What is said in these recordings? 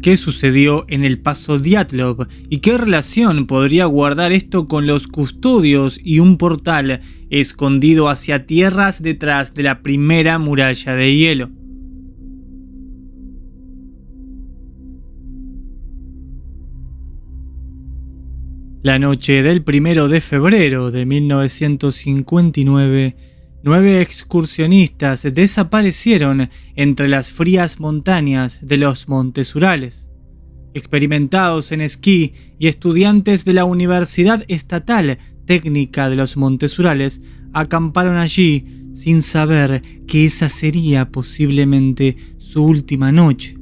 ¿Qué sucedió en el Paso Dyatlov y qué relación podría guardar esto con los custodios y un portal escondido hacia tierras detrás de la primera muralla de hielo? La noche del 1 de febrero de 1959, 9 excursionistas desaparecieron entre las frías montañas de los Montes Urales. Experimentados en esquí y estudiantes de la Universidad Estatal Técnica de los Montes Urales acamparon allí sin saber que esa sería posiblemente su última noche.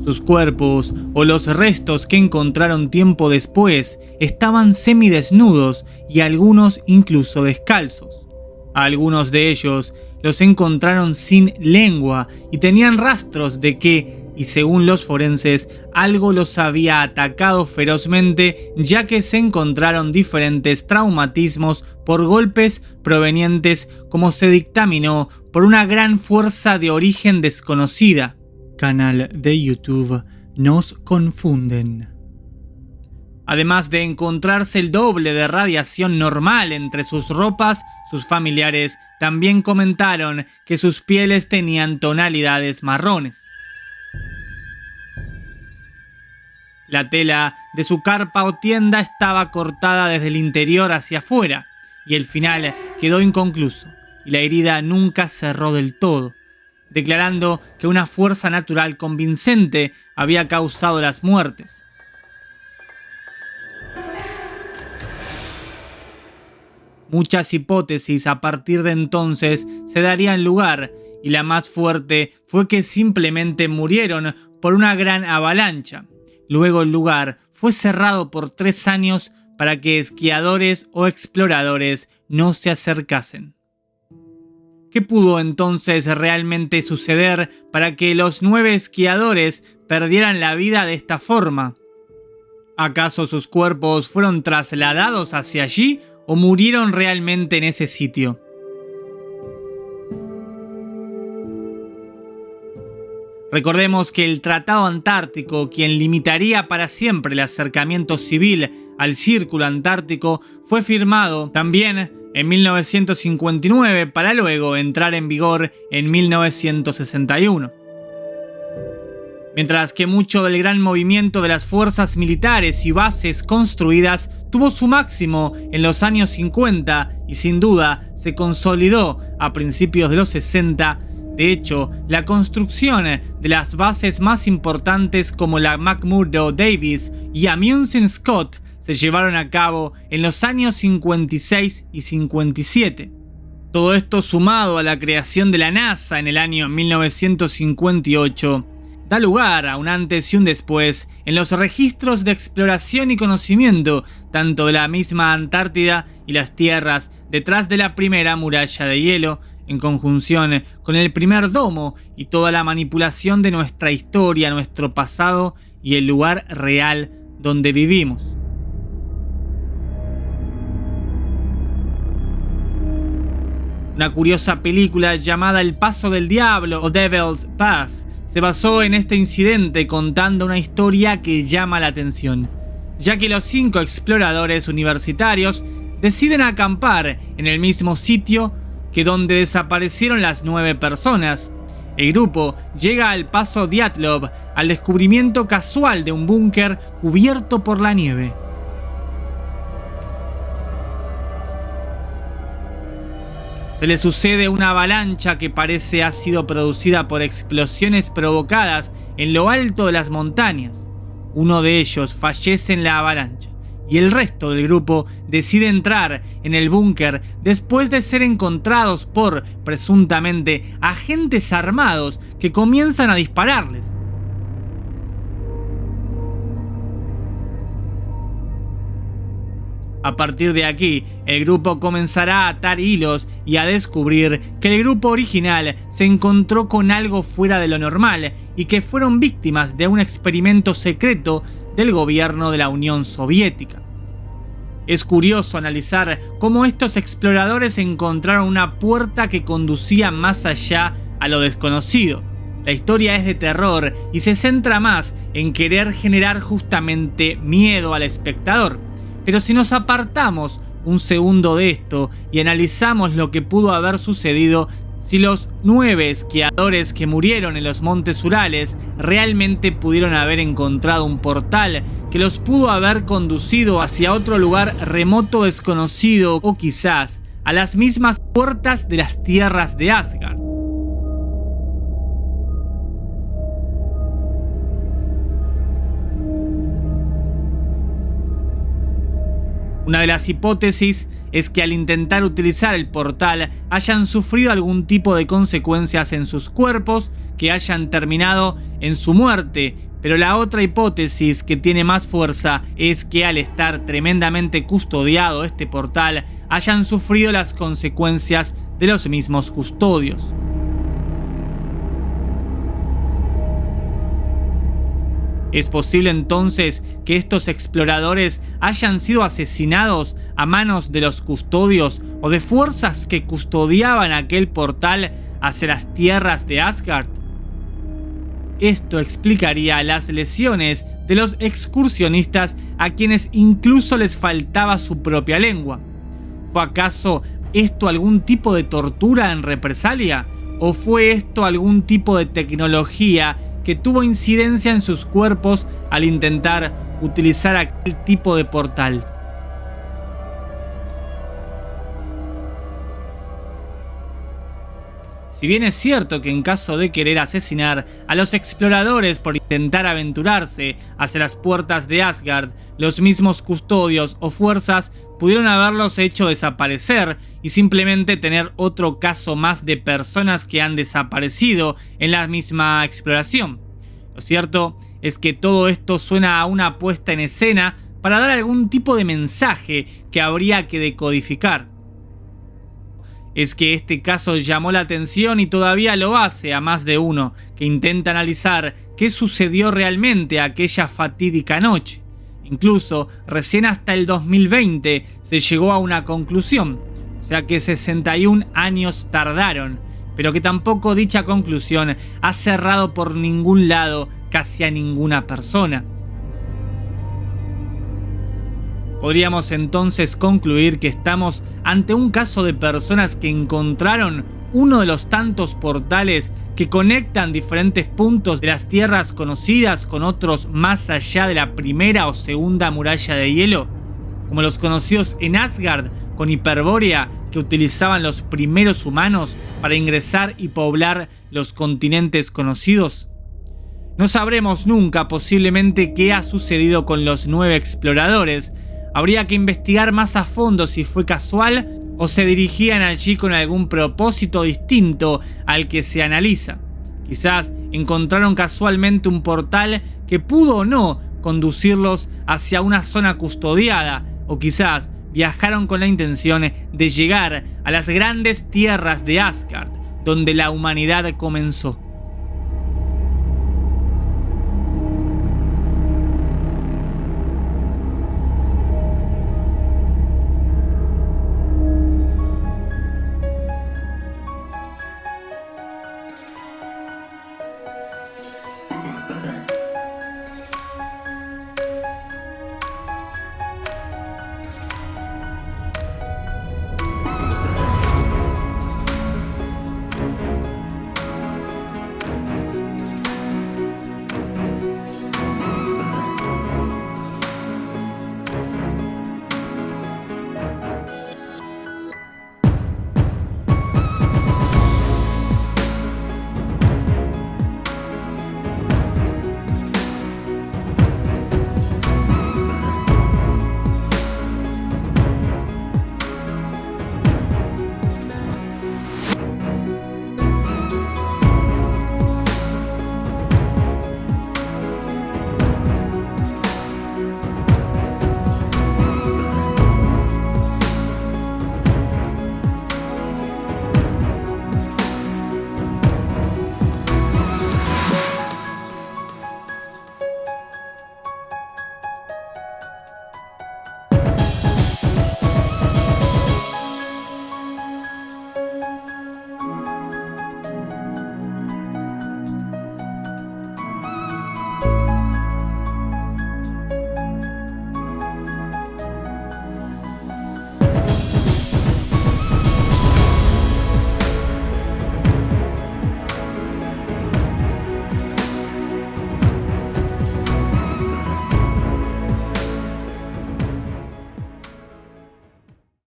Sus cuerpos, o los restos que encontraron tiempo después, estaban semidesnudos y algunos incluso descalzos. A algunos de ellos los encontraron sin lengua y tenían rastros de que, y según los forenses, algo los había atacado ferozmente, ya que se encontraron diferentes traumatismos por golpes provenientes, como se dictaminó, por una gran fuerza de origen desconocida. Canal de YouTube Nos Confunden. Además de encontrarse el doble de radiación normal entre sus ropas, sus familiares también comentaron que sus pieles tenían tonalidades marrones. La tela de su carpa o tienda estaba cortada desde el interior hacia afuera y el final quedó inconcluso y la herida nunca cerró del todo, declarando que una fuerza natural convincente había causado las muertes. Muchas hipótesis a partir de entonces se darían lugar, y la más fuerte fue que simplemente murieron por una gran avalancha. Luego el lugar fue cerrado por 3 años para que esquiadores o exploradores no se acercasen. ¿Qué pudo entonces realmente suceder para que los 9 esquiadores perdieran la vida de esta forma? ¿Acaso sus cuerpos fueron trasladados hacia allí o murieron realmente en ese sitio? Recordemos que el Tratado Antártico, quien limitaría para siempre el acercamiento civil al Círculo Antártico, fue firmado también en 1959 para luego entrar en vigor en 1961. Mientras que mucho del gran movimiento de las fuerzas militares y bases construidas tuvo su máximo en los años 50 y sin duda se consolidó a principios de los 60, de hecho, la construcción de las bases más importantes como la McMurdo Davis y Amundsen Scott se llevaron a cabo en los años 56 y 57. Todo esto sumado a la creación de la NASA en el año 1958, da lugar a un antes y un después en los registros de exploración y conocimiento tanto de la misma Antártida y las tierras detrás de la primera muralla de hielo, en conjunción con el primer domo y toda la manipulación de nuestra historia, nuestro pasado y el lugar real donde vivimos. Una curiosa película llamada El Paso del Diablo o Devil's Pass se basó en este incidente contando una historia que llama la atención, ya que los 5 exploradores universitarios deciden acampar en el mismo sitio que donde desaparecieron las 9 personas. El grupo llega al Paso Dyatlov al descubrimiento casual de un búnker cubierto por la nieve. Se le sucede una avalancha que parece ha sido producida por explosiones provocadas en lo alto de las montañas. Uno de ellos fallece en la avalancha y el resto del grupo decide entrar en el búnker después de ser encontrados por, presuntamente, agentes armados que comienzan a dispararles. A partir de aquí, el grupo comenzará a atar hilos y a descubrir que el grupo original se encontró con algo fuera de lo normal y que fueron víctimas de un experimento secreto del gobierno de la Unión Soviética. Es curioso analizar cómo estos exploradores encontraron una puerta que conducía más allá a lo desconocido. La historia es de terror y se centra más en querer generar justamente miedo al espectador. Pero si nos apartamos un segundo de esto y analizamos lo que pudo haber sucedido si los 9 esquiadores que murieron en los Montes Urales realmente pudieron haber encontrado un portal que los pudo haber conducido hacia otro lugar remoto desconocido o quizás a las mismas puertas de las tierras de Asgard. Una de las hipótesis es que al intentar utilizar el portal hayan sufrido algún tipo de consecuencias en sus cuerpos que hayan terminado en su muerte, pero la otra hipótesis que tiene más fuerza es que al estar tremendamente custodiado este portal hayan sufrido las consecuencias de los mismos custodios. ¿Es posible entonces que estos exploradores hayan sido asesinados a manos de los custodios o de fuerzas que custodiaban aquel portal hacia las tierras de Asgard? Esto explicaría las lesiones de los excursionistas a quienes incluso les faltaba su propia lengua. ¿Fue acaso esto algún tipo de tortura en represalia? ¿O fue esto algún tipo de tecnología que tuvo incidencia en sus cuerpos al intentar utilizar aquel tipo de portal? Si bien es cierto que en caso de querer asesinar a los exploradores por intentar aventurarse hacia las puertas de Asgard, los mismos custodios o fuerzas pudieron haberlos hecho desaparecer y simplemente tener otro caso más de personas que han desaparecido en la misma exploración. Lo cierto es que todo esto suena a una puesta en escena para dar algún tipo de mensaje que habría que decodificar. Es que este caso llamó la atención y todavía lo hace a más de uno que intenta analizar qué sucedió realmente aquella fatídica noche. Incluso recién hasta el 2020 se llegó a una conclusión, o sea que 61 años tardaron, pero que tampoco dicha conclusión ha cerrado por ningún lado casi a ninguna persona. Podríamos entonces concluir que estamos ante un caso de personas que encontraron uno de los tantos portales que conectan diferentes puntos de las tierras conocidas con otros más allá de la primera o segunda muralla de hielo, como los conocidos en Asgard con Hiperbórea que utilizaban los primeros humanos para ingresar y poblar los continentes conocidos. No sabremos nunca posiblemente qué ha sucedido con los 9 exploradores. Habría que investigar más a fondo si fue casual o se dirigían allí con algún propósito distinto al que se analiza. Quizás encontraron casualmente un portal que pudo o no conducirlos hacia una zona custodiada, o quizás viajaron con la intención de llegar a las grandes tierras de Asgard, donde la humanidad comenzó.